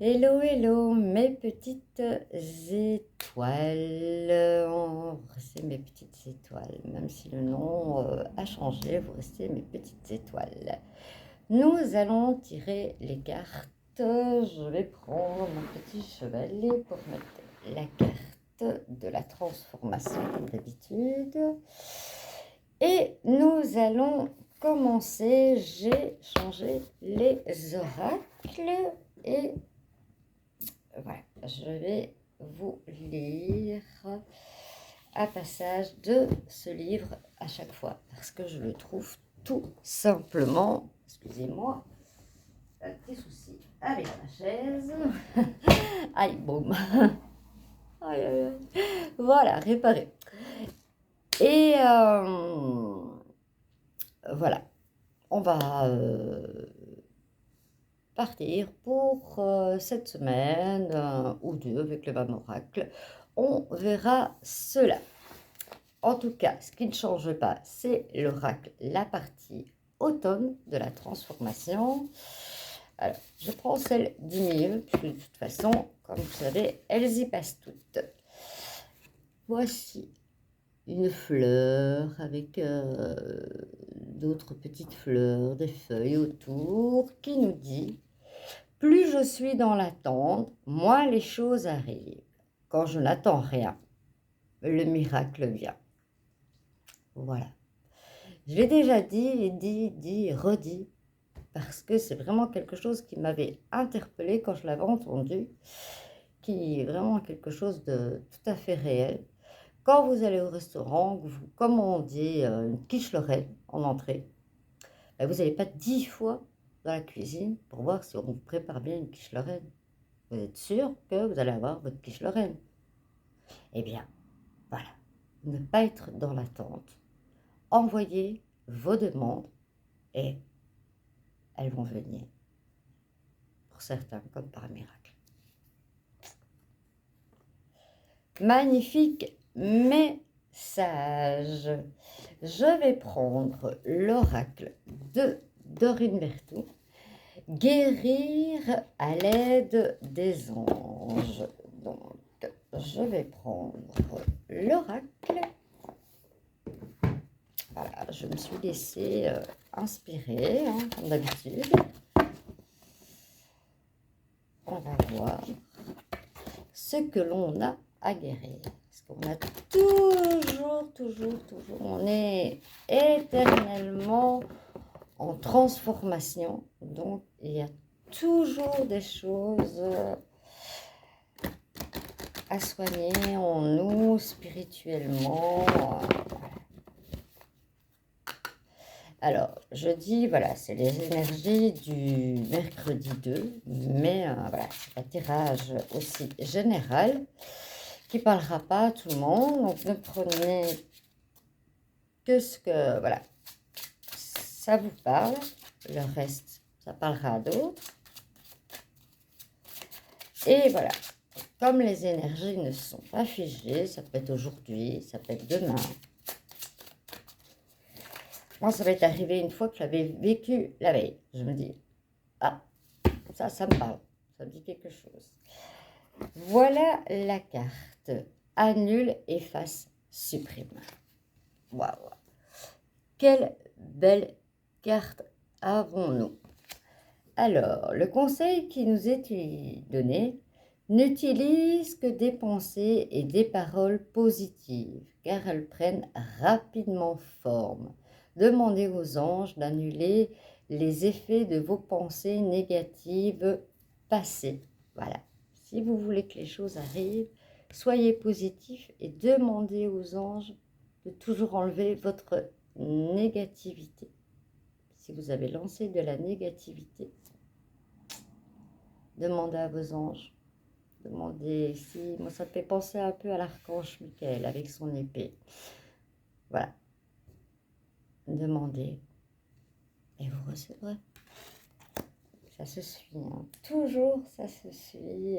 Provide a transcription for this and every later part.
Hello, hello, mes petites étoiles. Vous restez mes petites étoiles, même si le nom a changé, vous restez mes petites étoiles. Nous allons tirer les cartes. Je vais prendre mon petit chevalet pour mettre la carte de la transformation, comme d'habitude. Et nous allons commencer. J'ai changé les oracles et voilà, je vais vous lire un passage de ce livre à chaque fois parce que je le trouve tout simplement, excusez-moi, un petit souci avec ma chaise. Aïe, boum. Aïe, aïe, aïe. Voilà, réparé. Et voilà, on va partir pour cette semaine ou deux avec le même oracle. On verra cela. En tout cas, ce qui ne change pas, c'est l'oracle, la partie automne de la transformation. Alors, je prends celle du milieu, puisque de toute façon, comme vous savez, elles y passent toutes. Voici une fleur avec d'autres petites fleurs, des feuilles autour, qui nous dit: plus je suis dans l'attente, moins les choses arrivent. Quand je n'attends rien, le miracle vient. Voilà. Je l'ai déjà dit, redit, parce que c'est vraiment quelque chose qui m'avait interpellée quand je l'avais entendu, qui est vraiment quelque chose de tout à fait réel. Quand vous allez au restaurant, comme on dit, une quiche Lorraine en entrée, vous n'allez pas 10 fois dans la cuisine pour voir si on vous prépare bien une quiche Lorraine. Vous êtes sûr que vous allez avoir votre quiche Lorraine. Eh bien, voilà. Ne pas être dans l'attente. Envoyez vos demandes et elles vont venir. Pour certains, comme par miracle. Magnifique message. Je vais prendre l'oracle de Dorine Berthoud. Guérir à l'aide des anges. Donc, je vais prendre l'oracle. Voilà, je me suis laissée inspirer, hein, comme d'habitude. On va voir ce que l'on a à guérir. Parce qu'on a toujours, on est éternellement en transformation. Donc, il y a toujours des choses à soigner en nous, spirituellement. Alors, je dis, voilà, c'est les énergies du mercredi 2, mais voilà, c'est un tirage aussi général qui ne parlera pas à tout le monde. Donc, ne prenez que ce que, voilà, ça vous parle. Le reste, ça parlera à d'autres. Et voilà, comme les énergies ne sont pas figées, ça peut être aujourd'hui, ça peut être demain. Moi, ça m'est arrivé une fois que j'avais vécu la veille. Je me dis, ah, ça me parle, ça me dit quelque chose. Voilà la carte. Annule, efface, supprime. Waouh! Quelle belle carte avons-nous? Alors, le conseil qui nous est donné: n'utilise que des pensées et des paroles positives, car elles prennent rapidement forme. Demandez aux anges d'annuler les effets de vos pensées négatives passées. Voilà. Si vous voulez que les choses arrivent, soyez positif et demandez aux anges de toujours enlever votre négativité. Si vous avez lancé de la négativité, demandez à vos anges. Demandez si... Moi, ça me fait penser un peu à l'archange Michael avec son épée. Voilà. Demandez et vous recevrez. Ça se suit, hein. Toujours ça se suit.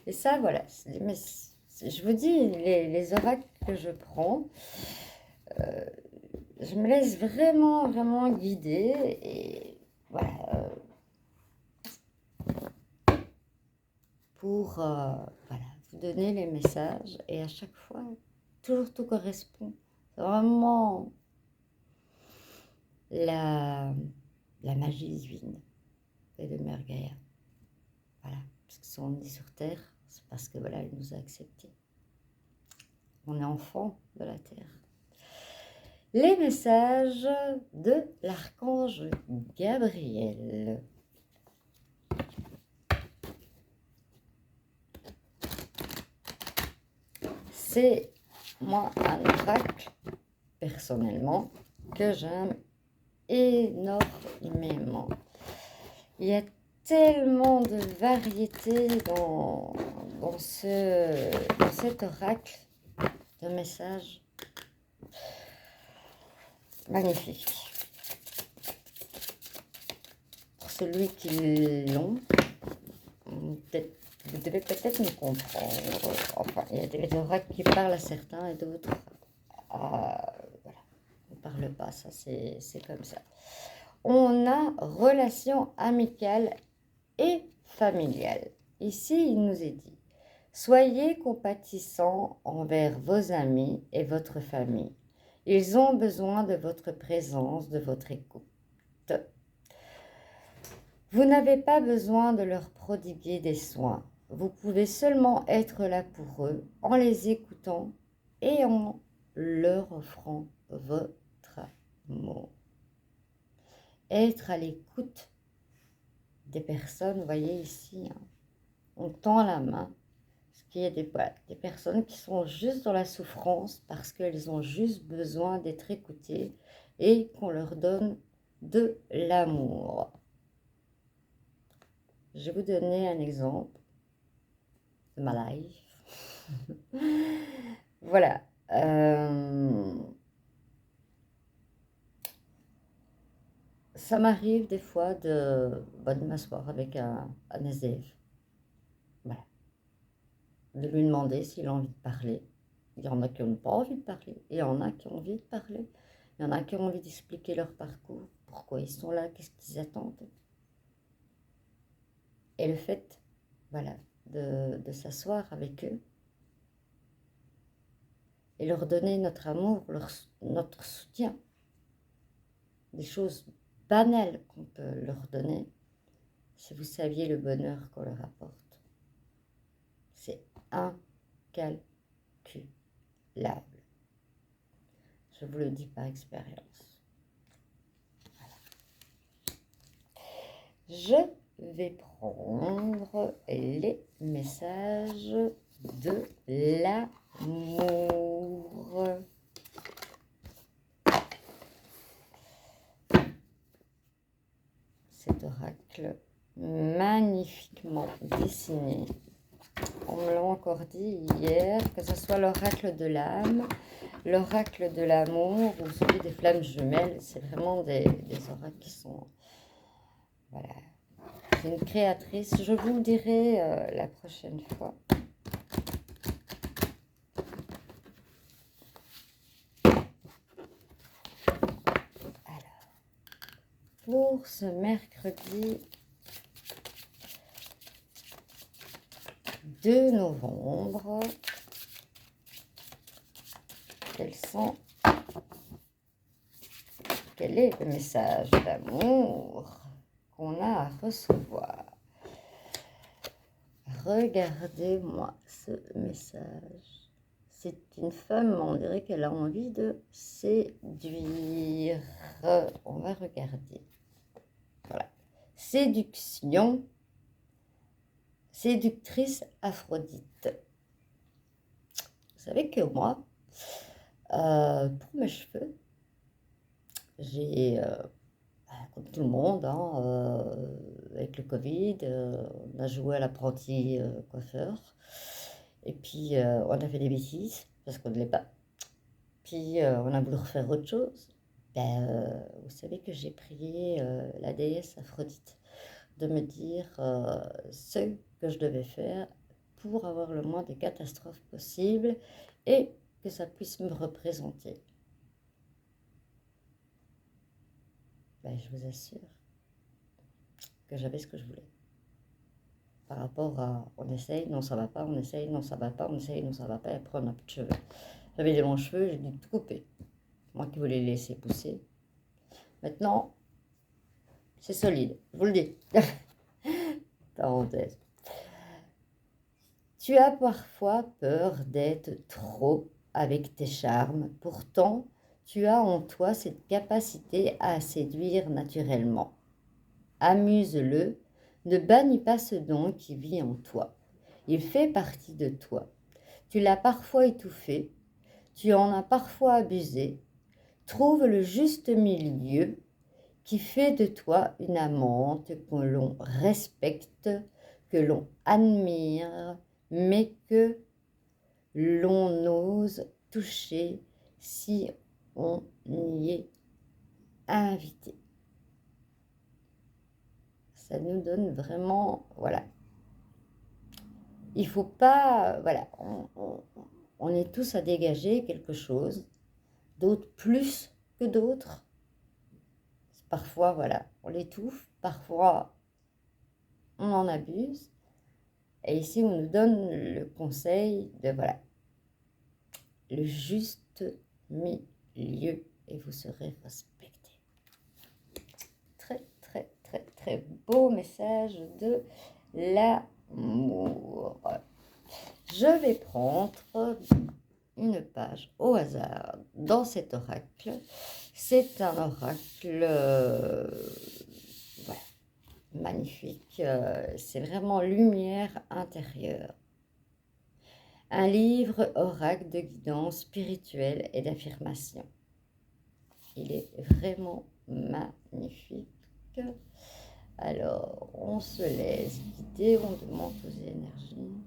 Et ça, voilà. Mais je vous dis, les oracles que je prends, je me laisse vraiment guider. Et voilà. pour voilà, vous donner les messages. Et à chaque fois, toujours tout correspond. C'est vraiment la magie divine et de Mère Gaïa. Voilà, parce que si on est sur Terre, c'est parce que voilà, elle nous a acceptés. On est enfant de la Terre. Les messages de l'archange Gabriel. C'est moi un oracle, personnellement, que j'aime énormément. Il y a tellement de variété dans cet oracle de messages. Magnifique. Pour celui qui l'ont, vous devez peut-être me comprendre. Enfin, il y a des oracles qui parlent à certains et d'autres, voilà, ne parlent pas. Ça, c'est comme ça. On a relation amicale et familiale. Ici, il nous est dit, soyez compatissants envers vos amis et votre famille. Ils ont besoin de votre présence, de votre écoute. Vous n'avez pas besoin de leur prodiguer des soins. Vous pouvez seulement être là pour eux en les écoutant et en leur offrant votre amour. Être à l'écoute des personnes, vous voyez ici, hein, on tend la main, parce qu'il y a des personnes qui sont juste dans la souffrance parce qu'elles ont juste besoin d'être écoutées et qu'on leur donne de l'amour. Je vais vous donner un exemple de ma life. Voilà. Ça m'arrive des fois de m'asseoir avec un SDF. Voilà. De lui demander s'il a envie de parler. Il y en a qui n'ont pas envie de parler. Il y en a qui ont envie de parler. Il y en a qui ont envie d'expliquer leur parcours. Pourquoi ils sont là, qu'est-ce qu'ils attendent. Et le fait, voilà, de s'asseoir avec eux et leur donner notre amour, notre soutien, des choses banales qu'on peut leur donner, si vous saviez le bonheur qu'on leur apporte. C'est incalculable. Je vous le dis par expérience. Voilà. Je vais prendre les messages de l'amour. Cet oracle magnifiquement dessiné. On me l'a encore dit hier, que ce soit l'oracle de l'âme, l'oracle de l'amour ou celui des flammes jumelles, c'est vraiment des oracles qui sont... Voilà. C'est une créatrice, je vous le dirai la prochaine fois. Alors, pour ce mercredi 2 novembre, quel est le message d'amour qu'on a à recevoir? Regardez-moi ce message. C'est une femme, on dirait qu'elle a envie de séduire. On va regarder. Voilà. Séduction. Séductrice Aphrodite. Vous savez que moi, pour mes cheveux, j'ai, comme tout le monde, hein, avec le Covid, on a joué à l'apprenti coiffeur. Et puis, on a fait des bêtises, parce qu'on ne l'est pas. Puis, on a voulu refaire autre chose. Ben, vous savez que j'ai prié la déesse Aphrodite de me dire ce que je devais faire pour avoir le moins de catastrophes possibles et que ça puisse me représenter. Ben, je vous assure que j'avais ce que je voulais. par rapport à on essaye, non ça va pas, on essaye, non ça va pas, on essaye, non ça va pas, et après on n'a plus de cheveux. J'avais des longs cheveux, j'ai dû tout couper. Moi qui voulais les laisser pousser. Maintenant, c'est solide, je vous le dis. Parenthèse. Tu as parfois peur d'être trop avec tes charmes, pourtant tu as en toi cette capacité à séduire naturellement. Amuse-le, ne bannis pas ce don qui vit en toi. Il fait partie de toi. Tu l'as parfois étouffé, tu en as parfois abusé. Trouve le juste milieu qui fait de toi une amante que l'on respecte, que l'on admire, mais que l'on ose toucher si on y est invité. Ça nous donne vraiment, voilà. Il faut pas, voilà, on est tous à dégager quelque chose, d'autres plus que d'autres. Parfois, voilà, on l'étouffe, parfois on en abuse. Et ici, on nous donne le conseil de, voilà, le juste milieu et vous serez respecté. Très, très, très, très beau message de l'amour. Je vais prendre une page au hasard dans cet oracle. C'est un oracle voilà, magnifique. C'est vraiment lumière intérieure. Un livre oracle de guidance spirituelle et d'affirmation. Il est vraiment magnifique. Alors, on se laisse guider, on demande aux énergies.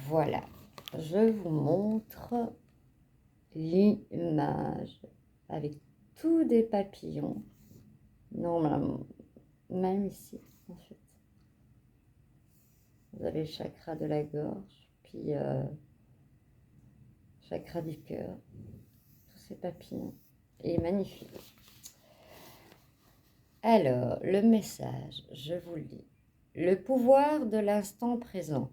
Voilà, je vous montre l'image avec tous des papillons. Normalement, même ici, en fait. Vous avez le chakra de la gorge, puis chakra du cœur. Tous ces papillons. Et magnifique. Alors, le message, je vous le dis. Le pouvoir de l'instant présent.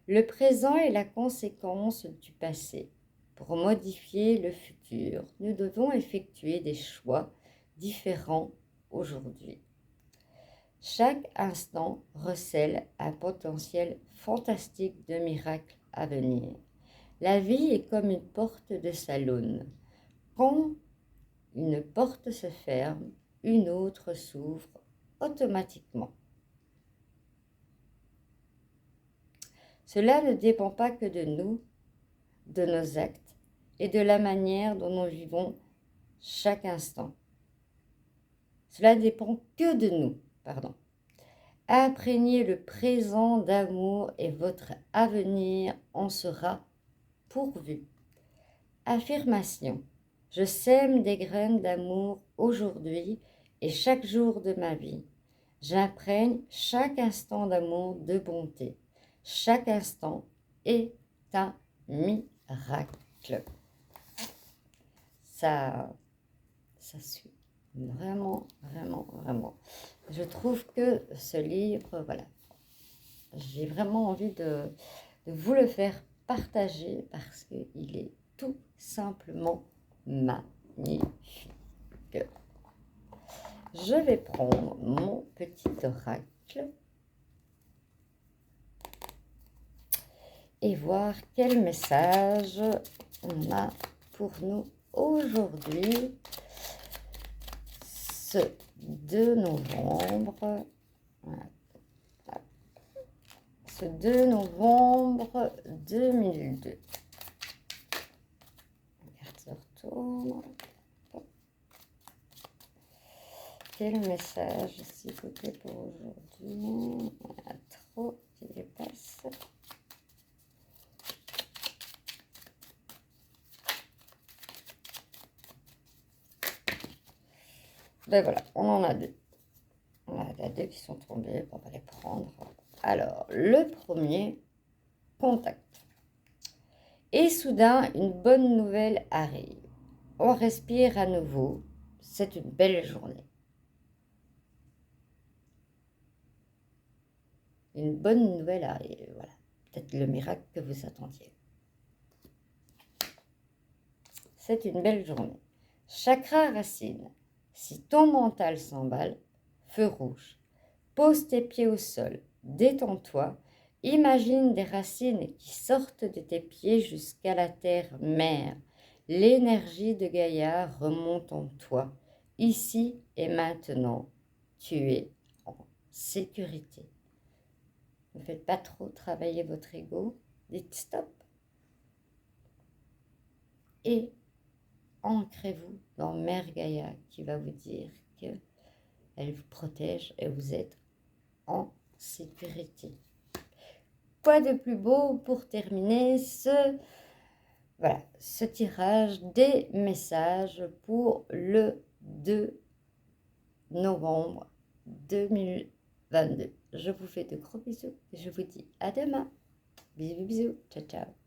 Le présent est la conséquence du passé. Pour modifier le futur, nous devons effectuer des choix différents aujourd'hui. Chaque instant recèle un potentiel fantastique de miracles à venir. La vie est comme une porte de saloon. Quand une porte se ferme, une autre s'ouvre automatiquement. Cela ne dépend pas que de nous, de nos actes et de la manière dont nous vivons chaque instant. Cela ne dépend que de nous, pardon. Imprégnez le présent d'amour et votre avenir en sera pourvu. Affirmation. Je sème des graines d'amour aujourd'hui et chaque jour de ma vie. J'imprègne chaque instant d'amour, de bonté. Chaque instant est un miracle. Ça suit. Vraiment, vraiment, vraiment. Je trouve que ce livre, voilà, j'ai vraiment envie de vous le faire partager parce qu'il est tout simplement magnifique. Je vais prendre mon petit oracle et voir quel message on a pour nous aujourd'hui, ce 2 novembre. Voilà. Ce 2 novembre 2002. La carte se retourne. Quel message, s'il vous plaît, pour aujourd'hui? Il y en a trop qui dépassent. Ben voilà, on en a 2. On en a 2 qui sont tombés, on va les prendre. Alors, le premier, contact. Et soudain, une bonne nouvelle arrive. On respire à nouveau. c'est une belle journée. Une bonne nouvelle arrive, voilà. Peut-être le miracle que vous attendiez. C'est une belle journée. Chakra racine. Si ton mental s'emballe, feu rouge. Pose tes pieds au sol, détends-toi. Imagine des racines qui sortent de tes pieds jusqu'à la terre-mère. L'énergie de Gaïa remonte en toi. Ici et maintenant, tu es en sécurité. Ne faites pas trop travailler votre ego. Dites stop. Et ancrez-vous dans Mère Gaïa qui va vous dire qu'elle vous protège et vous êtes en sécurité. Quoi de plus beau pour terminer voilà, ce tirage des messages pour le 2 novembre 2022. Je vous fais de gros bisous et je vous dis à demain. Bisous, bisous. Ciao, ciao.